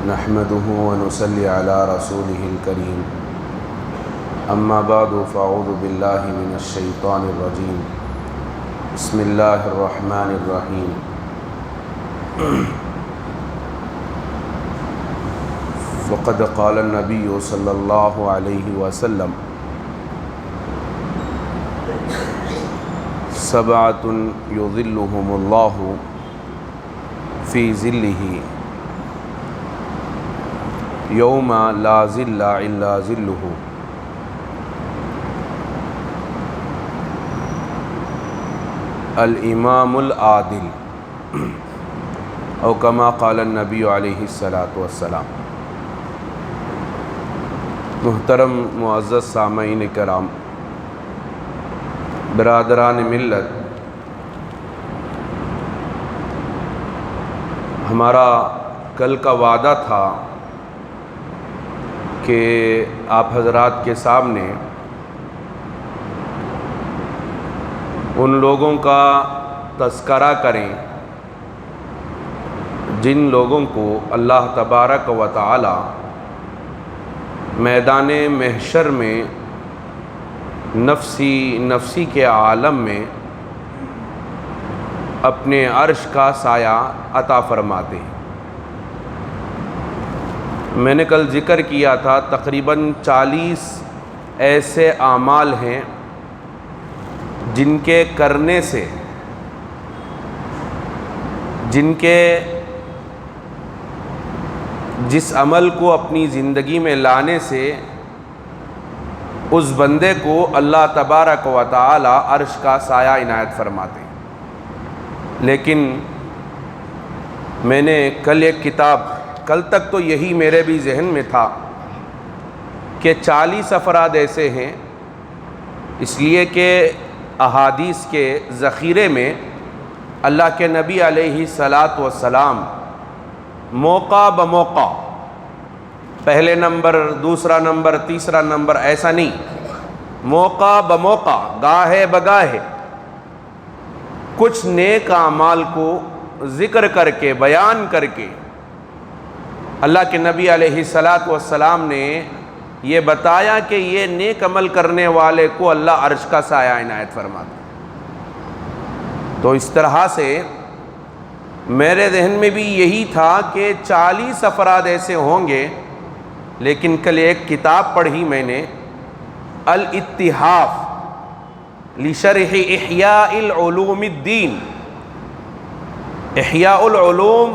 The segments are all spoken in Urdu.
نحمده ونصلي على رسوله الكريم اما بعد فاعوذ بالله من الشيطان الرجيم بسم الله الرحمن الرحيم وقد قال النبي صلى الله عليه وسلم سبعة يظلهم الله في ظله یوم لا ظل الا ظلہ الامام العادل او کما قال النبی علیہ الصلاۃ والسلام۔ محترم معزز سامعین کرام، برادران ملت، ہمارا کل کا وعدہ تھا کہ آپ حضرات کے سامنے ان لوگوں کا تذکرہ کریں جن لوگوں کو اللہ تبارک و تعالی میدان محشر میں نفسی کے عالم میں اپنے عرش کا سایہ عطا فرماتے ہیں۔ میں نے کل ذکر کیا تھا تقریباً 40 ایسے اعمال ہیں جن کے کرنے سے، جس عمل کو اپنی زندگی میں لانے سے اس بندے کو اللہ تبارک و تعالی عرش کا سایہ عنایت فرماتے ہیں۔ لیکن میں نے کل تک تو یہی میرے بھی ذہن میں تھا کہ 40 افراد ایسے ہیں، اس لیے کہ احادیث کے ذخیرے میں اللہ کے نبی علیہ الصلاۃ والسلام موقع بموقع، پہلے نمبر، دوسرا نمبر، تیسرا نمبر، ایسا نہیں، موقع بموقع، گاہے بگاہے کچھ نیک اعمال کو ذکر کر کے، بیان کر کے اللہ کے نبی علیہ الصلاۃ والسلام نے یہ بتایا کہ یہ نیک عمل کرنے والے کو اللہ عرش کا سایہ عنایت فرماتا ہے۔ تو اس طرح سے میرے ذہن میں بھی یہی تھا کہ 40 افراد ایسے ہوں گے، لیکن کل ایک کتاب پڑھی میں نے، الاتحاف لشرح احیاء العلوم الدین، احیاء العلوم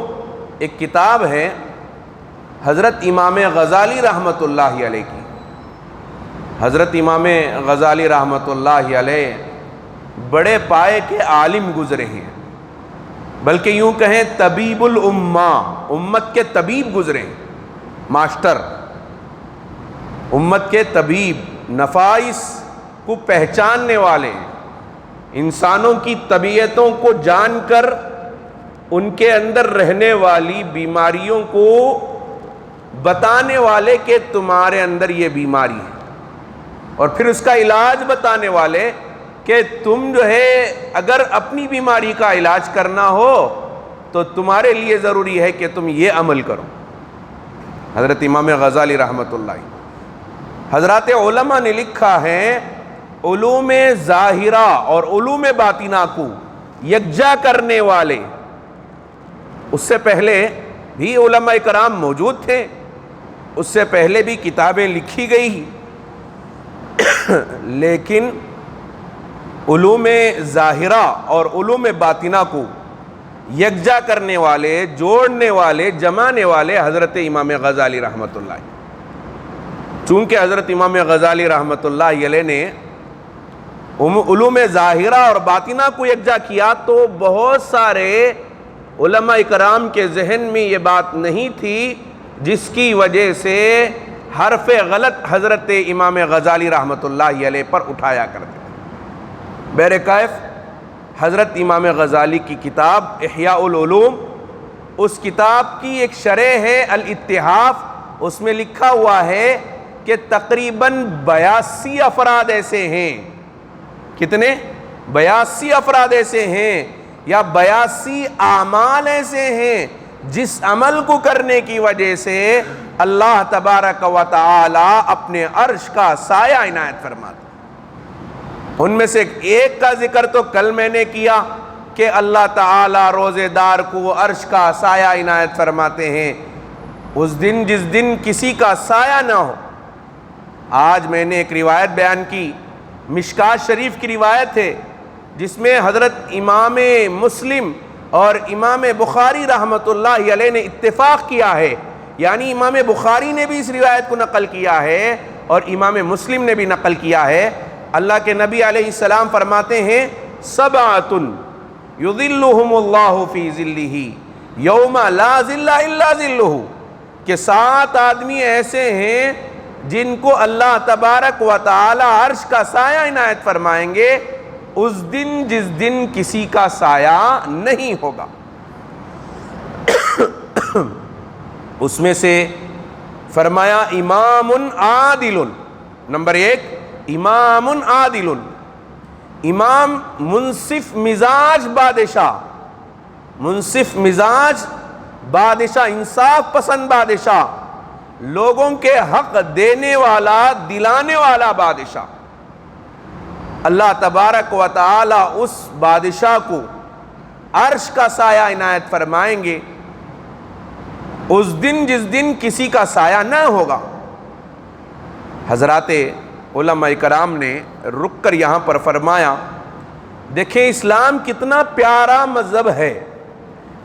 ایک کتاب ہے حضرت امام غزالی رحمۃ اللہ علیہ کی۔ حضرت امام غزالی رحمۃ اللہ علیہ بڑے پائے کے عالم گزرے ہیں، بلکہ یوں کہیں طبیب الامہ، امت کے طبیب گزرے ہیں، ماسٹر، امت کے طبیب، نفائس کو پہچاننے والے، انسانوں کی طبیعتوں کو جان کر ان کے اندر رہنے والی بیماریوں کو بتانے والے کہ تمہارے اندر یہ بیماری ہے، اور پھر اس کا علاج بتانے والے کہ تم جو ہے اگر اپنی بیماری کا علاج کرنا ہو تو تمہارے لیے ضروری ہے کہ تم یہ عمل کرو۔ حضرت امام غزالی رحمۃ اللہ، حضرات علماء نے لکھا ہے علوم ظاہرہ اور علوم باطنہ کو یکجا کرنے والے، اس سے پہلے بھی علماء کرام موجود تھے، اس سے پہلے بھی کتابیں لکھی گئی، لیکن علوم ظاہرہ اور علوم باطنہ کو یکجا کرنے والے، جوڑنے والے، جمانے والے حضرت امام غزالی رحمۃ اللہ۔ چونکہ حضرت امام غزالی رحمۃ اللہ علیہ نے علوم ظاہرہ اور باطنہ کو یکجا کیا، تو بہت سارے علماء کرام کے ذہن میں یہ بات نہیں تھی، جس کی وجہ سے حرف غلط حضرت امام غزالی رحمۃ اللہ علیہ پر اٹھایا کرتے تھے۔ بہرکیف حضرت امام غزالی کی کتاب احیاء العلوم، اس کتاب کی ایک شرح ہے الاتحاف، اس میں لکھا ہوا ہے کہ تقریباً 82 افراد ایسے ہیں۔ کتنے؟ 82 افراد ایسے ہیں یا 82 اعمال ایسے ہیں جس عمل کو کرنے کی وجہ سے اللہ تبارک و تعالی اپنے عرش کا سایہ عنایت فرماتا ہے۔ ان میں سے ایک کا ذکر تو کل میں نے کیا کہ اللہ تعالی روزے دار کو عرش کا سایہ عنایت فرماتے ہیں اس دن جس دن کسی کا سایہ نہ ہو۔ آج میں نے ایک روایت بیان کی، مشکات شریف کی روایت ہے، جس میں حضرت امام مسلم اور امام بخاری رحمۃ اللہ علیہ نے اتفاق کیا ہے، یعنی امام بخاری نے بھی اس روایت کو نقل کیا ہے اور امام مسلم نے بھی نقل کیا ہے۔ اللہ کے نبی علیہ السلام فرماتے ہیں سبعۃ یظلھم اللہ فی ظلہ یوم لا ظل الا ظلہ، کہ 7 آدمی ایسے ہیں جن کو اللہ تبارک و تعالی عرش کا سایہ عنایت فرمائیں گے اس دن جس دن کسی کا سایہ نہیں ہوگا۔ اس میں سے فرمایا امام عادل، نمبر 1 امام عادل، امام منصف مزاج بادشاہ، منصف مزاج بادشاہ، انصاف پسند بادشاہ، لوگوں کے حق دینے والا دلانے والا بادشاہ۔ اللہ تبارک و تعالی اس بادشاہ کو عرش کا سایہ عنایت فرمائیں گے اس دن جس دن کسی کا سایہ نہ ہوگا۔ حضرات علماء کرام نے رک کر یہاں پر فرمایا، دیکھیں اسلام کتنا پیارا مذہب ہے،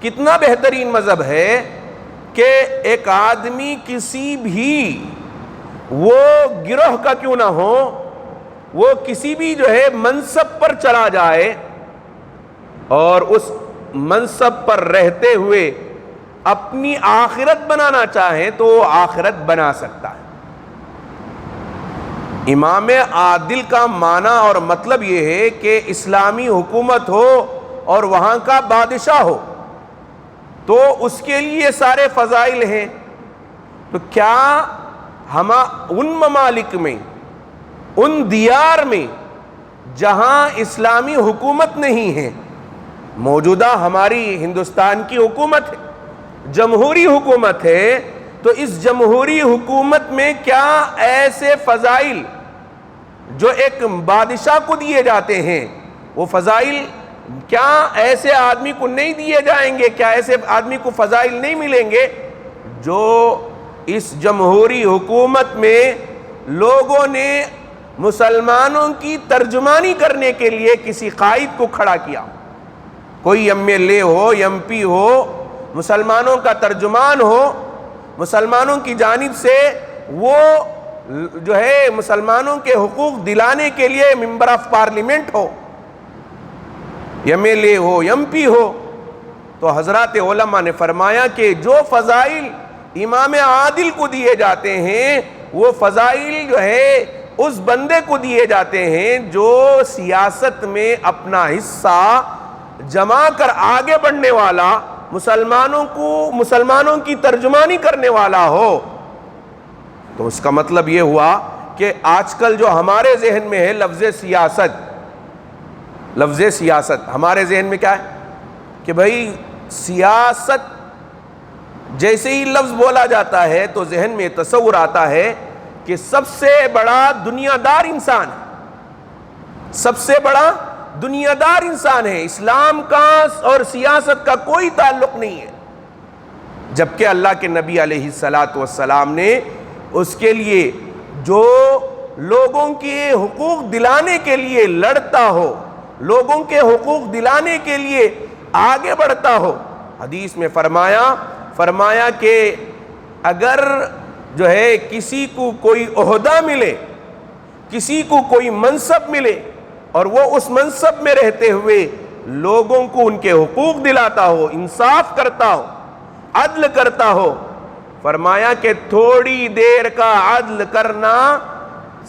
کتنا بہترین مذہب ہے کہ ایک آدمی کسی بھی وہ گروہ کا کیوں نہ ہو، وہ کسی بھی جو ہے منصب پر چلا جائے اور اس منصب پر رہتے ہوئے اپنی آخرت بنانا چاہے تو وہ آخرت بنا سکتا ہے۔ امام عادل کا معنی اور مطلب یہ ہے کہ اسلامی حکومت ہو اور وہاں کا بادشاہ ہو تو اس کے لیے سارے فضائل ہیں۔ تو کیا ہم ان ممالک میں، ان دیار میں جہاں اسلامی حکومت نہیں ہے، موجودہ ہماری ہندوستان کی حکومت ہے، جمہوری حکومت ہے، تو اس جمہوری حکومت میں کیا ایسے فضائل جو ایک بادشاہ کو دیے جاتے ہیں وہ فضائل کیا ایسے آدمی کو نہیں دیے جائیں گے؟ کیا ایسے آدمی کو فضائل نہیں ملیں گے جو اس جمہوری حکومت میں لوگوں نے مسلمانوں کی ترجمانی کرنے کے لیے کسی قائد کو کھڑا کیا؟ کوئی ایم ایل اے ہو، ایم پی ہو، مسلمانوں کا ترجمان ہو، مسلمانوں کی جانب سے وہ جو ہے مسلمانوں کے حقوق دلانے کے لیے ممبر آف پارلیمنٹ ہو، ایم ایل اے ہو، ایم پی ہو۔ تو حضرات علماء نے فرمایا کہ جو فضائل امام عادل کو دیے جاتے ہیں وہ فضائل جو ہے اس بندے کو دیے جاتے ہیں جو سیاست میں اپنا حصہ جما کر آگے بڑھنے والا، مسلمانوں کی ترجمانی کرنے والا ہو۔ تو اس کا مطلب یہ ہوا کہ آج کل جو ہمارے ذہن میں ہے لفظ سیاست ہمارے ذہن میں کیا ہے کہ بھائی سیاست جیسے ہی لفظ بولا جاتا ہے تو ذہن میں تصور آتا ہے کہ سب سے بڑا دنیا دار انسان ہے، سب سے بڑا دنیا دار انسان ہے، اسلام کا اور سیاست کا کوئی تعلق نہیں ہے۔ جبکہ اللہ کے نبی علیہ الصلاۃ والسلام نے اس کے لیے جو لوگوں کے حقوق دلانے کے لیے لڑتا ہو، لوگوں کے حقوق دلانے کے لیے آگے بڑھتا ہو، حدیث میں فرمایا کہ اگر جو ہے کسی کو کوئی عہدہ ملے، کسی کو کوئی منصب ملے اور وہ اس منصب میں رہتے ہوئے لوگوں کو ان کے حقوق دلاتا ہو، انصاف کرتا ہو، عدل کرتا ہو، فرمایا کہ تھوڑی دیر کا عدل کرنا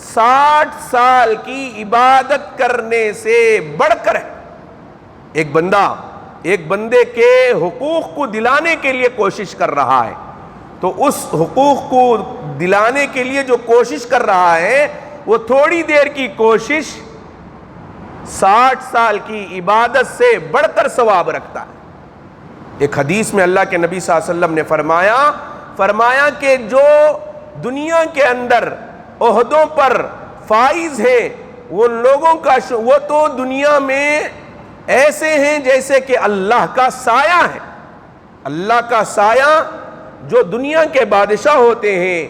60 سال کی عبادت کرنے سے بڑھ کر ہے۔ ایک بندے کے حقوق کو دلانے کے لیے کوشش کر رہا ہے تو اس حقوق کو دلانے کے لیے جو کوشش کر رہا ہے وہ تھوڑی دیر کی کوشش 60 سال کی عبادت سے بڑھ کر ثواب رکھتا ہے۔ ایک حدیث میں اللہ کے نبی صلی اللہ علیہ وسلم نے فرمایا کہ جو دنیا کے اندر عہدوں پر فائز ہیں وہ لوگوں کا وہ تو دنیا میں ایسے ہیں جیسے کہ اللہ کا سایہ ہے. اللہ کا سایہ جو دنیا کے بادشاہ ہوتے ہیں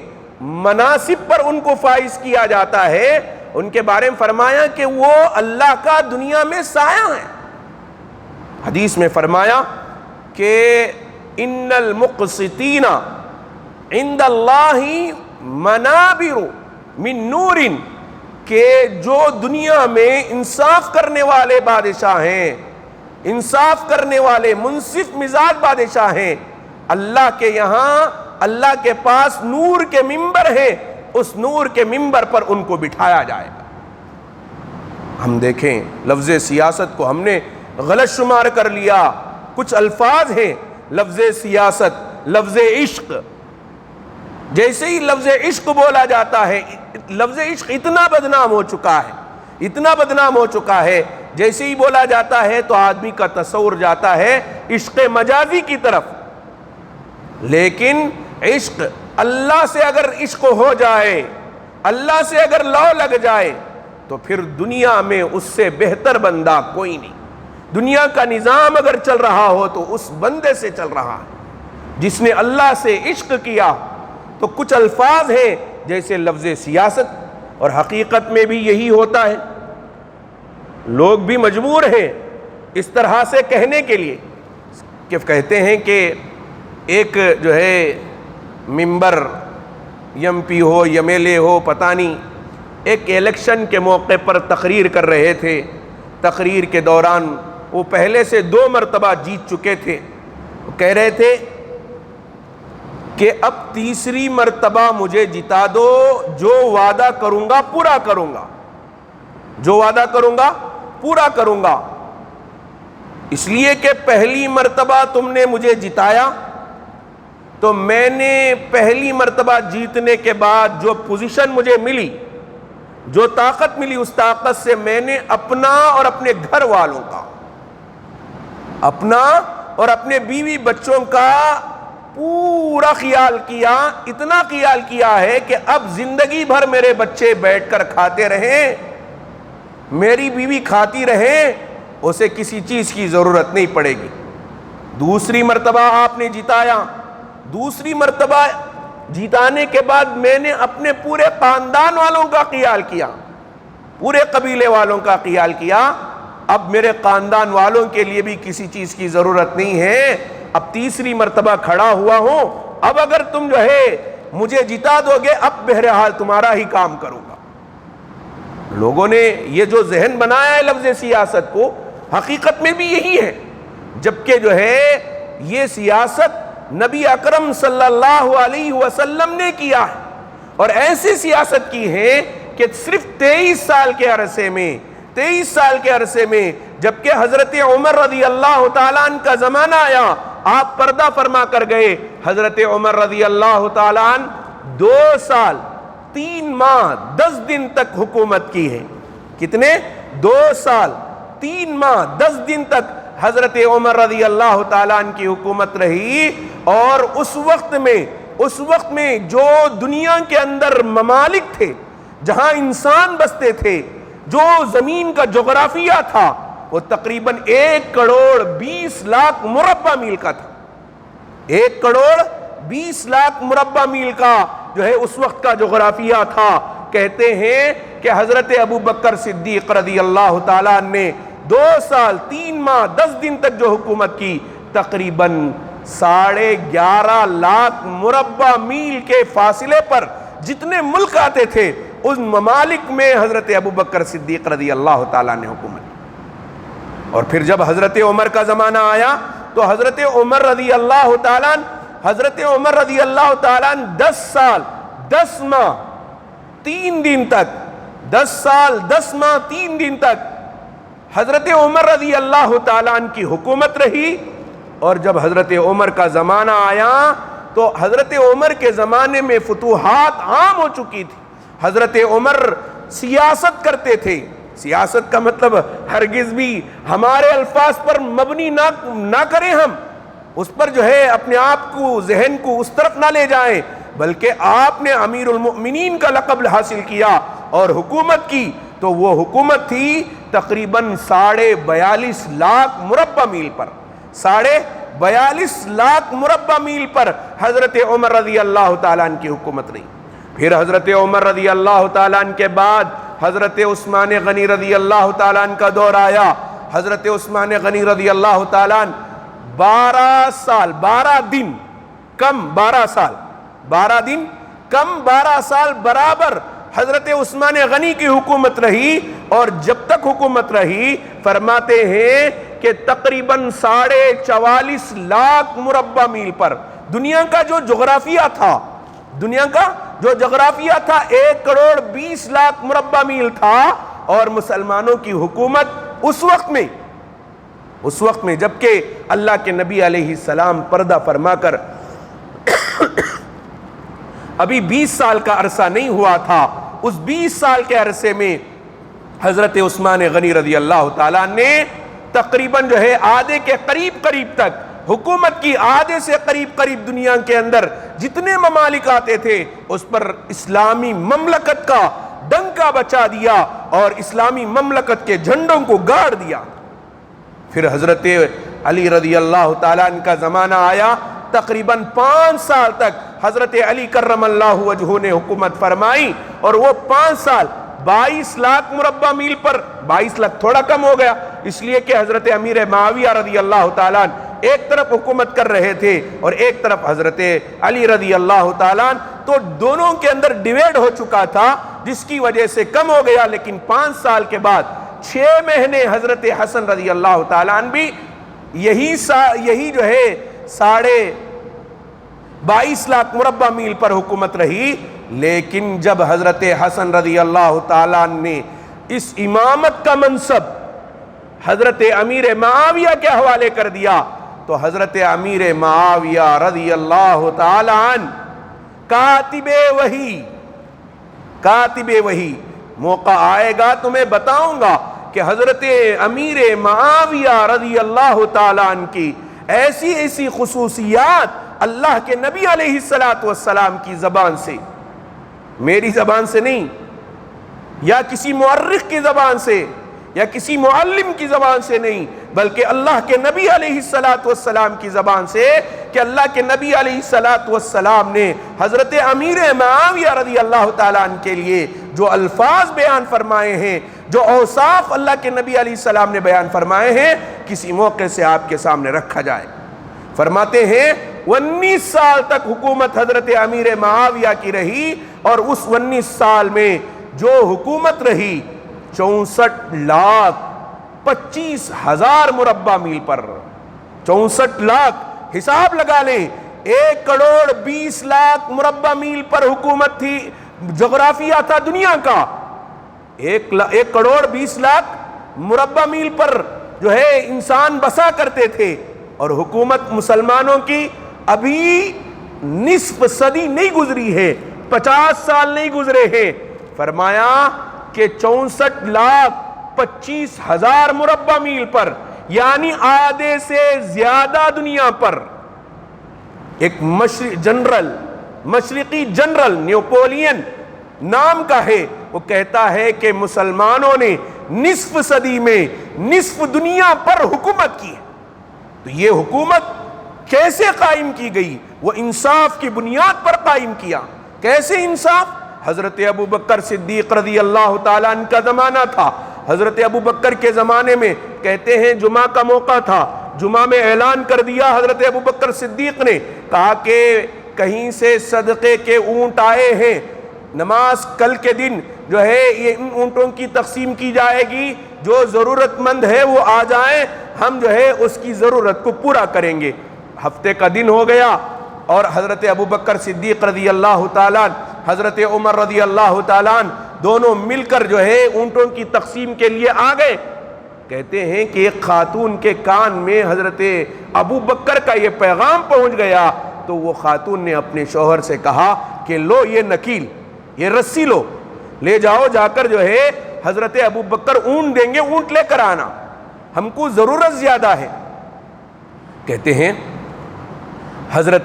مناصب پر ان کو فائز کیا جاتا ہے، ان کے بارے میں فرمایا کہ وہ اللہ کا دنیا میں سایہ ہے. حدیث میں فرمایا کہ ان المقسطین عند اللہ منابر من نور، کہ جو دنیا میں انصاف کرنے والے بادشاہ ہیں، انصاف کرنے والے منصف مزاج بادشاہ ہیں، اللہ کے یہاں اللہ کے پاس نور کے ممبر ہیں، اس نور کے ممبر پر ان کو بٹھایا جائے گا. ہم دیکھیں لفظ سیاست کو ہم نے غلط شمار کر لیا. کچھ الفاظ ہیں لفظ سیاست، لفظ عشق. جیسے ہی لفظ عشق بولا جاتا ہے، لفظ عشق اتنا بدنام ہو چکا ہے جیسے ہی بولا جاتا ہے تو آدمی کا تصور جاتا ہے عشق مجازی کی طرف. لیکن عشق، اللہ سے اگر عشق ہو جائے، اللہ سے اگر لو لگ جائے تو پھر دنیا میں اس سے بہتر بندہ کوئی نہیں. دنیا کا نظام اگر چل رہا ہو تو اس بندے سے چل رہا ہے جس نے اللہ سے عشق کیا. تو کچھ الفاظ ہیں جیسے لفظ سیاست، اور حقیقت میں بھی یہی ہوتا ہے. لوگ بھی مجبور ہیں اس طرح سے کہنے کے لیے کہ کہتے ہیں کہ ایک جو ہے ممبر ایم پی ہو ایم ایل اے ہو پتہ نہیں، ایک الیکشن کے موقع پر تقریر کر رہے تھے. تقریر کے دوران وہ پہلے سے 2 مرتبہ جیت چکے تھے. وہ کہہ رہے تھے کہ اب تیسری مرتبہ مجھے جتا دو، جو وعدہ کروں گا پورا کروں گا، جو وعدہ کروں گا پورا کروں گا. اس لیے کہ پہلی مرتبہ تم نے مجھے جتایا تو میں نے پہلی مرتبہ جیتنے کے بعد جو پوزیشن مجھے ملی، جو طاقت ملی، اس طاقت سے میں نے اپنا اور اپنے گھر والوں کا، اپنا اور اپنے بیوی بچوں کا پورا خیال کیا. اتنا خیال کیا ہے کہ اب زندگی بھر میرے بچے بیٹھ کر کھاتے رہیں، میری بیوی کھاتی رہے، اسے کسی چیز کی ضرورت نہیں پڑے گی. دوسری مرتبہ آپ نے جتایا. دوسری مرتبہ جیتانے کے بعد میں نے اپنے پورے خاندان والوں کا خیال کیا، پورے قبیلے والوں کا خیال کیا. اب میرے خاندان والوں کے لیے بھی کسی چیز کی ضرورت نہیں ہے. اب تیسری مرتبہ کھڑا ہوا ہوں، اب اگر تم جو ہے مجھے جتا دو گے، اب بہرحال تمہارا ہی کام کروں گا. لوگوں نے یہ جو ذہن بنایا ہے لفظ سیاست کو، حقیقت میں بھی یہی ہے. جبکہ جو ہے یہ سیاست نبی اکرم صلی اللہ علیہ وسلم نے کیا ہے، اور ایسی سیاست کی ہے کہ صرف 23 سال کے عرصے میں جبکہ حضرت عمر رضی اللہ تعالیٰ عنہ کا زمانہ آیا، آپ پردہ فرما کر گئے. حضرت عمر رضی اللہ تعالیٰ عنہ 2 سال 3 ماہ 10 دن تک حکومت کی ہے. کتنے؟ 2 سال 3 ماہ 10 دن تک حضرت عمر رضی اللہ تعالیٰ عنہ کی حکومت رہی. اور اس وقت میں جو دنیا کے اندر ممالک تھے جہاں انسان بستے تھے، جو زمین کا جغرافیہ تھا، وہ تقریباً 1 کروڑ 20 لاکھ مربع میل کا تھا. 1 کروڑ 20 لاکھ مربع میل کا جو ہے اس وقت کا جغرافیہ تھا. کہتے ہیں کہ حضرت ابو بکر صدیق رضی اللہ تعالیٰ عنہ نے 2 سال 3 ماہ 10 دن تک جو حکومت کی، تقریباً 11.5 لاکھ مربع میل کے فاصلے پر جتنے ملک آتے تھے، ان ممالک میں حضرت ابو بکر صدیق رضی اللہ تعالیٰ نے حکومت کی. اور پھر جب حضرت عمر کا زمانہ آیا تو حضرت عمر رضی اللہ تعالیٰ 10 سال 10 ماہ 3 دن تک 10 سال 10 ماہ 3 دن تک حضرت عمر رضی اللہ تعالیٰ عنہ کی حکومت رہی. اور جب حضرت عمر کا زمانہ آیا تو حضرت عمر کے زمانے میں فتوحات عام ہو چکی تھی. حضرت عمر سیاست کرتے تھے. سیاست کا مطلب ہرگز بھی ہمارے الفاظ پر مبنی نہ کریں. ہم اس پر جو ہے اپنے آپ کو ذہن کو اس طرف نہ لے جائیں، بلکہ آپ نے امیر المؤمنین کا لقب حاصل کیا اور حکومت کی تو وہ حکومت تھی تقریباً 42.5 لاکھ مربع میل پر، 42.5 لاکھ مربع میل پر حضرت عمر رضی اللہ تعالیٰ عنہ کی حکومت رہی۔ پھر حضرت عمر رضی اللہ تعالیٰ عنہ کے بعد حضرت عثمان غنی رضی اللہ تعالیٰ عنہ کا دور آیا۔ حضرت عثمان غنی رضی اللہ تعالیٰ عنہ 12 سال 12 دن کم 12 سال 12 دن کم 12 سال برابر حضرت عثمان غنی کی حکومت رہی، اور جب تک حکومت رہی فرماتے ہیں کہ تقریباً 44.5 لاکھ مربع میل پر دنیا کا جو جغرافیہ تھا، دنیا کا جو جغرافیہ تھا 1.20 کروڑ مربع میل تھا، اور مسلمانوں کی حکومت اس وقت میں جبکہ اللہ کے نبی علیہ السلام پردہ فرما کر ابھی 20 سال کا عرصہ نہیں ہوا تھا، اس 20 سال کے عرصے میں حضرت عثمان غنی رضی اللہ تعالیٰ نے تقریباً جو ہے آدھے کے قریب تک حکومت کی، آدھے سے قریب دنیا کے اندر جتنے ممالک آتے تھے اس پر اسلامی مملکت کا ڈنکا بچا دیا اور اسلامی مملکت کے جھنڈوں کو گاڑ دیا۔ پھر حضرت علی رضی اللہ تعالیٰ عنہ کا زمانہ آیا، تقریباً 5 سال تک حضرت علی کرم اللہ وجہہ نے حکومت فرمائی، اور وہ 5 سال 22 لاکھ مربع میل پر، 22 لاکھ تھوڑا کم ہو گیا اس لیے کہ حضرت امیر معاویہ رضی اللہ تعالیٰ عنہ ایک طرف حکومت کر رہے تھے اور ایک طرف حضرت علی رضی اللہ تعالیٰ عنہ، تو دونوں کے اندر ڈیویڈ ہو چکا تھا جس کی وجہ سے کم ہو گیا۔ لیکن 5 سال کے بعد 6 مہینے حضرت حسن رضی اللہ تعالیٰ عنہ بھی یہی جو ہے 22 لاکھ مربع میل پر حکومت رہی۔ لیکن جب حضرت حسن رضی اللہ تعالیٰ عنہ نے اس امامت کا منصب حضرت امیر معاویہ کے حوالے کر دیا تو حضرت امیر معاویہ رضی اللہ تعالیٰ عنہ کاتب وحی، موقع آئے گا تو میں بتاؤں گا کہ حضرت امیر معاویہ رضی اللہ تعالیٰ عنہ کی ایسی خصوصیات اللہ کے نبی علیہ السلام کی زبان سے، میری زبان سے نہیں یا کسی مورخ کی زبان سے یا کسی معلم کی زبان سے نہیں، بلکہ اللہ کے نبی علیہ السلام کی زبان سے، کہ اللہ کے نبی علیہ السلام نے حضرت امیر معاویہ رضی اللہ تعالیٰ عنہ کے لیے جو الفاظ بیان فرمائے ہیں، جو اوصاف اللہ کے نبی علیہ السلام نے بیان فرمائے ہیں، کسی موقع سے آپ کے سامنے رکھا جائے۔ فرماتے ہیں 19 سال تک حکومت حضرت امیر معاویہ کی رہی، اور اس 19 سال میں جو حکومت رہی 64,25,000 مربع میل پر، 64 لاکھ حساب لگا لیں، 1,20,00,000 مربع میل پر حکومت تھی، جغرافیہ تھا دنیا کا 1,20,00,000 مربع میل پر جو ہے انسان بسا کرتے تھے، اور حکومت مسلمانوں کی ابھی نصف صدی نہیں گزری ہے، 50 سال نہیں گزرے ہیں۔ فرمایا کہ 64,25,000 مربع میل پر، یعنی آدھے سے زیادہ دنیا پر ایک مشرقی جنرل نیوپولین نام کا ہے، وہ کہتا ہے کہ مسلمانوں نے نصف صدی میں نصف دنیا پر حکومت کی۔ تو یہ حکومت کیسے قائم کی گئی؟ وہ انصاف کی بنیاد پر قائم کیا۔ کیسے انصاف؟ حضرت ابو بکر صدیق رضی اللہ تعالیٰ عنہ کا زمانہ تھا۔ حضرت ابو بکر کے زمانے میں کہتے ہیں جمعہ کا موقع تھا، جمعہ میں اعلان کر دیا حضرت ابو بکر صدیق نے، کہا کہ کہیں سے صدقے کے اونٹ آئے ہیں، نماز کل کے دن جو ہے یہ ان اونٹوں کی تقسیم کی جائے گی، جو ضرورت مند ہے وہ آ جائیں، ہم جو ہے اس کی ضرورت کو پورا کریں گے۔ ہفتے کا دن ہو گیا اور حضرت ابو بکر صدیق رضی اللہ تعالیٰ عنہ، حضرت عمر رضی اللہ تعالیٰ عنہ دونوں مل کر جو ہے اونٹوں کی تقسیم کے لیے آ گئے۔ کہتے ہیں کہ ایک خاتون کے کان میں حضرت ابو بکر کا یہ پیغام پہنچ گیا، تو وہ خاتون نے اپنے شوہر سے کہا کہ لو یہ نکیل، یہ رسی لو، لے جاؤ، جا کر جو ہے حضرت ابو بکر اونٹ دیں گے، اونٹ لے کر آنا، ہم کو ضرورت زیادہ ہے۔ کہتے ہیں حضرت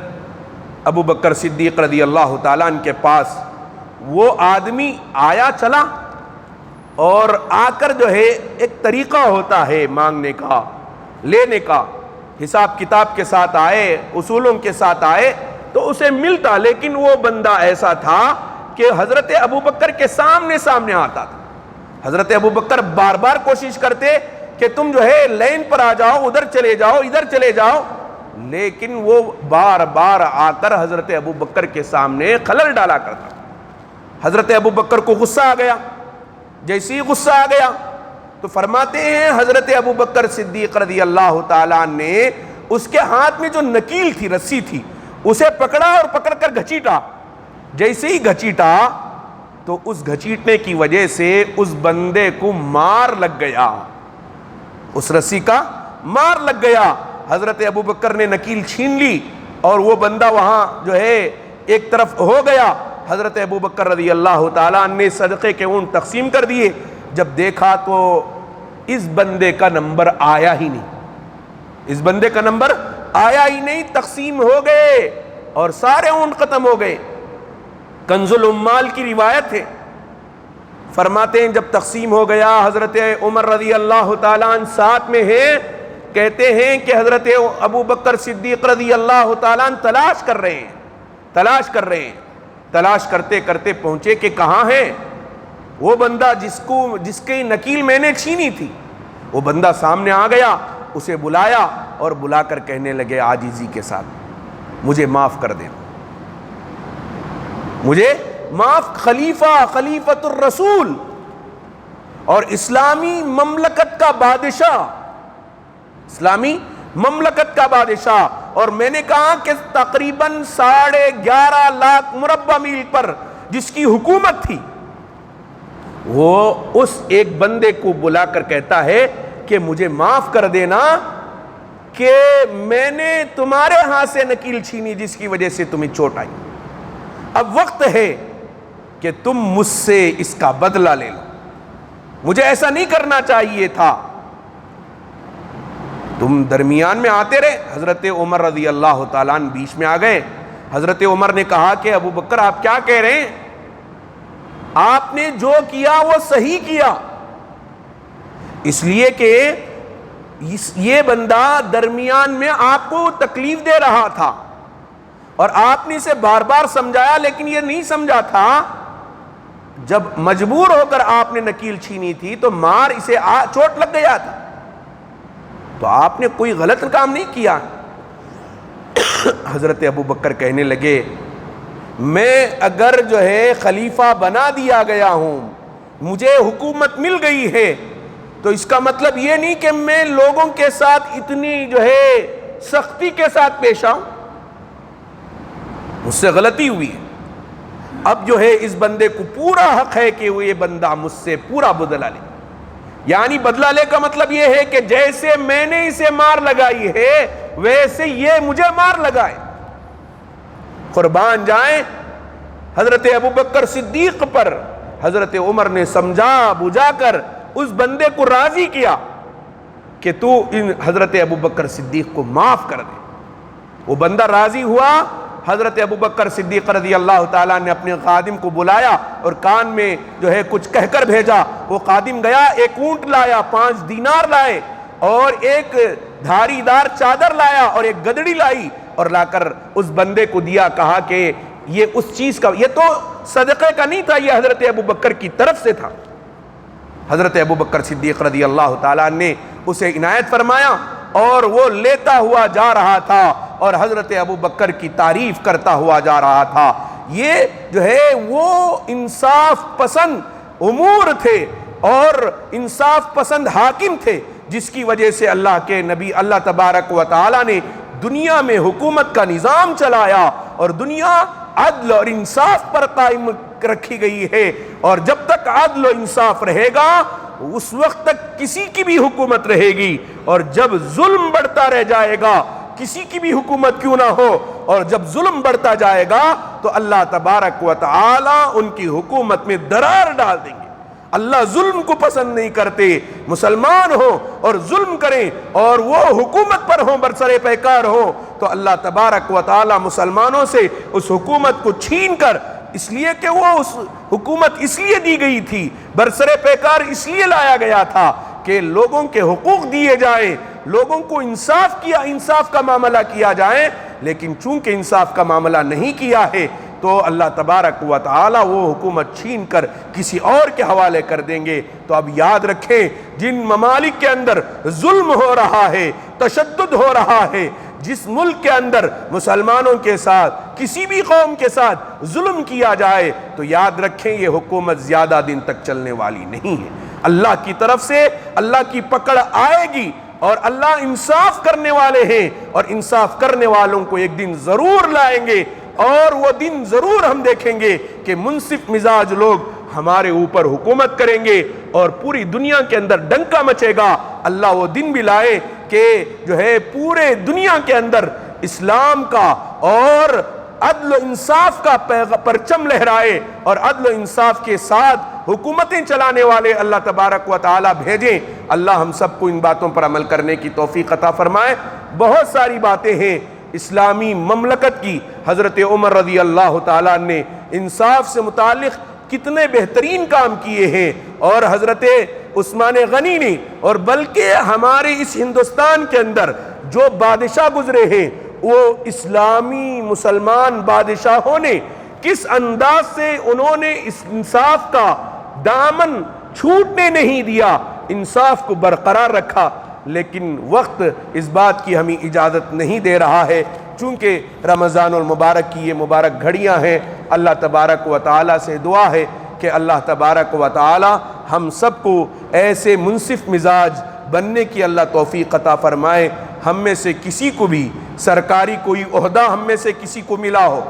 ابو بکر صدیق رضی اللہ تعالیٰ عنہ کے پاس وہ آدمی آیا چلا، اور آ کر جو ہے ایک طریقہ ہوتا ہے مانگنے کا، لینے کا، حساب کتاب کے ساتھ آئے، اصولوں کے ساتھ آئے تو اسے ملتا، لیکن وہ بندہ ایسا تھا کہ حضرت ابو بکر کے سامنے سامنے آتا تھا۔ حضرت ابو بکر بار بار کوشش کرتے کہ تم جو ہے لائن پر آ جاؤ، ادھر چلے جاؤ، ادھر چلے جاؤ، لیکن وہ بار بار آ کر حضرت ابو بکر کے سامنے خلل ڈالا کرتا۔ حضرت ابو بکر کو غصہ آ گیا، جیسے ہی غصہ آ گیا تو فرماتے ہیں حضرت ابو بکر صدیق رضی اللہ تعالیٰ نے اس کے ہاتھ میں جو نکیل تھی، رسی تھی، اسے پکڑا اور پکڑ کر گھچیٹا۔ جیسے ہی گھچیٹا تو اس گھچیٹنے کی وجہ سے اس بندے کو مار لگ گیا، اس رسی کا مار لگ گیا۔ حضرت ابو بکر نے نکیل چھین لی اور وہ بندہ وہاں جو ہے ایک طرف ہو گیا۔ حضرت ابو بکر رضی اللہ تعالیٰ نے صدقے کے اونٹ تقسیم کر دیے۔ جب دیکھا تو اس بندے کا نمبر آیا ہی نہیں، اس بندے کا نمبر آیا ہی نہیں، تقسیم ہو گئے اور سارے اونٹ ختم ہو گئے۔ کنز العمال کی روایت ہے، فرماتے ہیں جب تقسیم ہو گیا، حضرت عمر رضی اللہ تعالیٰ عنہ ساتھ میں ہیں، کہتے ہیں کہ حضرت ابو بکر صدیق رضی اللہ تعالیٰ عنہ تلاش کر رہے ہیں، تلاش کرتے کرتے پہنچے کہ کہاں ہے وہ بندہ جس کی نکیل میں نے چھینی تھی۔ وہ بندہ سامنے آ گیا، اسے بلایا اور بلا کر کہنے لگے عاجزی کے ساتھ مجھے معاف کر دیں، مجھے معاف، خلیفۃ الرسول اور اسلامی مملکت کا بادشاہ، اسلامی مملکت کا بادشاہ، اور میں نے کہا کہ تقریباً 11.5 لاکھ مربع میل پر جس کی حکومت تھی، وہ اس ایک بندے کو بلا کر کہتا ہے کہ مجھے معاف کر دینا کہ میں نے تمہارے ہاتھ سے نکیل چھینی جس کی وجہ سے تمہیں چوٹ آئی، اب وقت ہے کہ تم مجھ سے اس کا بدلہ لے لو، مجھے ایسا نہیں کرنا چاہیے تھا، تم درمیان میں آتے رہے۔ حضرت عمر رضی اللہ تعالیٰ عنہ بیچ میں آ گئے۔ حضرت عمر نے کہا کہ ابو بکر آپ کیا کہہ رہے ہیں؟ آپ نے جو کیا وہ صحیح کیا، اس لیے کہ یہ بندہ درمیان میں آپ کو تکلیف دے رہا تھا اور آپ نے اسے بار بار سمجھایا، لیکن یہ نہیں سمجھا تھا۔ جب مجبور ہو کر آپ نے نکیل چھینی تھی تو مار اسے چوٹ لگ گیا تھا، تو آپ نے کوئی غلط کام نہیں کیا۔ حضرت ابو بکر کہنے لگے میں اگر جو ہے خلیفہ بنا دیا گیا ہوں، مجھے حکومت مل گئی ہے، تو اس کا مطلب یہ نہیں کہ میں لوگوں کے ساتھ اتنی جو ہے سختی کے ساتھ پیش آؤں، مجھ سے غلطی ہوئی ہے۔ اب جو ہے اس بندے کو پورا حق ہے کہ وہ یہ بندہ مجھ سے پورا بدلہ لے، یعنی بدلہ لے کا مطلب یہ ہے کہ جیسے میں نے اسے مار لگائی ہے ویسے یہ مجھے مار لگائے۔ قربان جائیں حضرت ابو بکر صدیق پر۔ حضرت عمر نے سمجھا بجھا کر اس بندے کو راضی کیا کہ تو ان حضرت ابو بکر صدیق کو معاف کر دے۔ وہ بندہ راضی ہوا۔ حضرت ابو بکر صدیق رضی اللہ تعالیٰ نے اپنے خادم کو بلایا اور کان میں جو ہے کچھ کہہ کر بھیجا۔ وہ خادم گیا، ایک اونٹ لایا، 5 دینار لائے اور ایک دھاری دار چادر لایا اور ایک گدڑی لائی اور لا کر اس بندے کو دیا۔ کہا کہ یہ اس چیز کا، یہ تو صدقے کا نہیں تھا، یہ حضرت ابو بکر کی طرف سے تھا۔ حضرت ابو بکر صدیق رضی اللہ تعالیٰ نے اسے عنایت فرمایا اور وہ لیتا ہوا جا رہا تھا اور حضرت ابو بکر کی تعریف کرتا ہوا جا رہا تھا۔ یہ جو ہے وہ انصاف پسند امور تھے اور انصاف پسند حاکم تھے، جس کی وجہ سے اللہ کے نبی اللہ تبارک و تعالی نے دنیا میں حکومت کا نظام چلایا اور دنیا عدل اور انصاف پر قائم رکھی گئی ہے، اور جب تک عدل و انصاف رہے گا اس وقت تک کسی کی بھی حکومت رہے گی، اور جب ظلم بڑھتا رہ جائے گا کسی کی بھی حکومت کیوں نہ ہو، اور جب ظلم بڑھتا جائے گا تو اللہ تبارک و تعالی ان کی حکومت میں درار ڈال دیں گے۔ اللہ ظلم کو پسند نہیں کرتے. مسلمان ہوں اور ظلم کریں اور وہ حکومت پر ہوں، برسر پیکار ہوں، تو اللہ تبارک و تعالی مسلمانوں سے اس حکومت کو چھین کر، اس لیے کہ وہ اس حکومت اس لیے دی گئی تھی، برسر پیکار اس لیے لایا گیا تھا کہ لوگوں کے حقوق دیے جائیں، لوگوں کو انصاف کا معاملہ کیا جائے. لیکن چونکہ انصاف کا معاملہ نہیں کیا ہے تو اللہ تبارک و تعالی وہ حکومت چھین کر کسی اور کے حوالے کر دیں گے. تو اب یاد رکھیں، جن ممالک کے اندر ظلم ہو رہا ہے، تشدد ہو رہا ہے، جس ملک کے اندر مسلمانوں کے ساتھ، کسی بھی قوم کے ساتھ ظلم کیا جائے، تو یاد رکھیں یہ حکومت زیادہ دن تک چلنے والی نہیں ہے. اللہ کی طرف سے اللہ کی پکڑ آئے گی، اور اللہ انصاف کرنے والے ہیں، اور انصاف کرنے والوں کو ایک دن ضرور لائیں گے، اور وہ دن ضرور ہم دیکھیں گے کہ منصف مزاج لوگ ہمارے اوپر حکومت کریں گے اور پوری دنیا کے اندر ڈنکا مچے گا. اللہ وہ دن بھی لائے کہ جو ہے پورے دنیا کے اندر اسلام کا اور عدل و انصاف کا پرچم لہرائے، اور عدل و انصاف کے ساتھ حکومتیں چلانے والے اللہ تبارک و تعالی بھیجیں. اللہ ہم سب کو ان باتوں پر عمل کرنے کی توفیق عطا فرمائے. بہت ساری باتیں ہیں اسلامی مملکت کی. حضرت عمر رضی اللہ تعالیٰ نے انصاف سے متعلق کتنے بہترین کام کیے ہیں، اور حضرت عثمان غنی نے، اور بلکہ ہمارے اس ہندوستان کے اندر جو بادشاہ گزرے ہیں، وہ اسلامی مسلمان بادشاہوں نے کس انداز سے انہوں نے اس انصاف کا دامن چھوٹنے نہیں دیا، انصاف کو برقرار رکھا. لیکن وقت اس بات کی ہمیں اجازت نہیں دے رہا ہے، چونکہ رمضان المبارک کی یہ مبارک گھڑیاں ہیں. اللہ تبارک و تعالی سے دعا ہے کہ اللہ تبارک و تعالی ہم سب کو ایسے منصف مزاج بننے کی اللہ توفیق عطا فرمائے. ہم میں سے کسی کو بھی سرکاری کوئی عہدہ ہم میں سے کسی کو ملا ہو،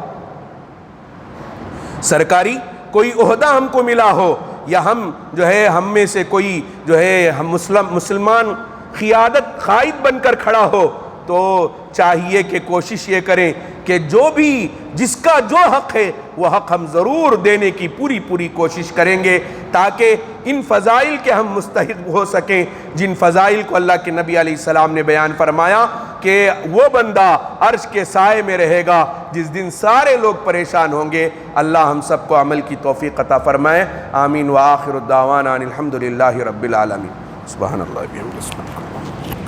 سرکاری کوئی عہدہ ہم کو ملا ہو، یا ہم میں سے کوئی ہم مسلمان قائد بن کر کھڑا ہو، تو چاہیے کہ کوشش یہ کریں کہ جس کا جو حق ہے وہ حق ہم ضرور دینے کی پوری کوشش کریں گے، تاکہ ان فضائل کے ہم مستحق ہو سکیں جن فضائل کو اللہ کے نبی علیہ السلام نے بیان فرمایا کہ وہ بندہ عرش کے سائے میں رہے گا جس دن سارے لوگ پریشان ہوں گے. اللہ ہم سب کو عمل کی توفیق عطا فرمائے. آمین. وآخر الدعوانا ان الحمد للہ رب العالمین. سبحان اللہ.